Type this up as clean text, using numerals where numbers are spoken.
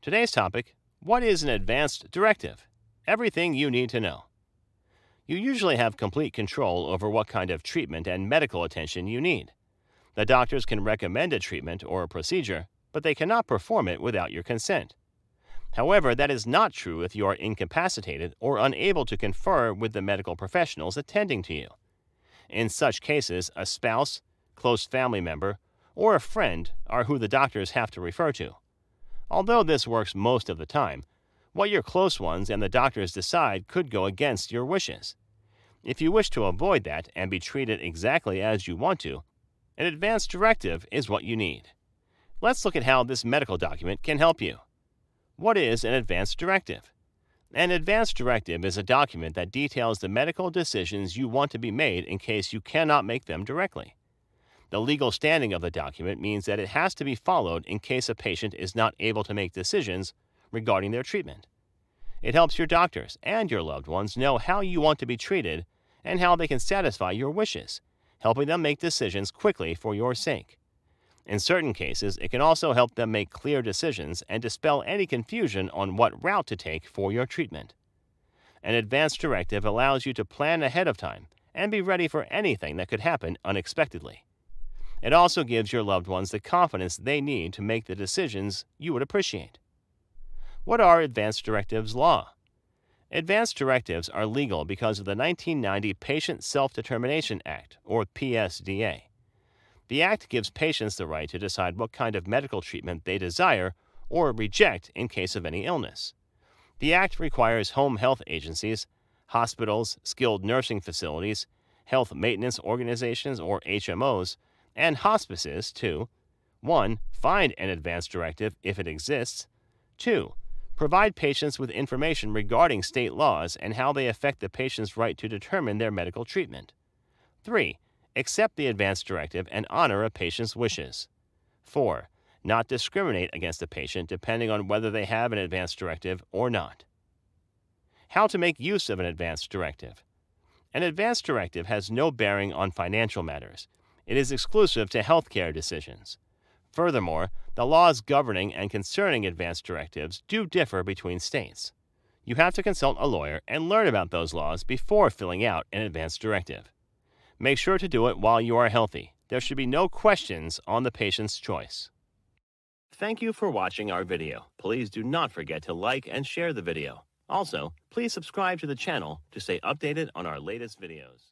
Today's topic: what is an advanced directive? Everything you need to know. You usually have complete control over what kind of treatment and medical attention you need. The doctors can recommend a treatment or a procedure, but they cannot perform it without your consent. However, that is not true if you are incapacitated or unable to confer with the medical professionals attending to you. In such cases, a spouse, close family member, or a friend are who the doctors have to refer to. Although this works most of the time, what your close ones and the doctors decide could go against your wishes. If you wish to avoid that and be treated exactly as you want to, an advance directive is what you need. Let's look at how this medical document can help you. What is an advance directive? An advance directive is a document that details the medical decisions you want to be made in case you cannot make them directly. The legal standing of the document means that it has to be followed in case a patient is not able to make decisions regarding their treatment. It helps your doctors and your loved ones know how you want to be treated and how they can satisfy your wishes, helping them make decisions quickly for your sake. In certain cases, it can also help them make clear decisions and dispel any confusion on what route to take for your treatment. An advance directive allows you to plan ahead of time and be ready for anything that could happen unexpectedly. It also gives your loved ones the confidence they need to make the decisions you would appreciate. What are advance directives law? Advance directives are legal because of the 1990 Patient Self-Determination Act, or PSDA. The act gives patients the right to decide what kind of medical treatment they desire or reject in case of any illness. The act requires home health agencies, hospitals, skilled nursing facilities, health maintenance organizations or HMOs, and hospices to 1. Find an advance directive if it exists. 2. Provide patients with information regarding state laws and how they affect the patient's right to determine their medical treatment. 3. Accept the advance directive and honor a patient's wishes. 4. Not discriminate against a patient depending on whether they have an advance directive or not. How to make use of an advance directive. An advance directive has no bearing on financial matters. It is exclusive to healthcare decisions. Furthermore, the laws governing and concerning advance directives do differ between states. You have to consult a lawyer and learn about those laws before filling out an advance directive. Make sure to do it while you are healthy. There should be no questions on the patient's choice. Thank you for watching our video. Please do not forget to like and share the video. Also, please subscribe to the channel to stay updated on our latest videos.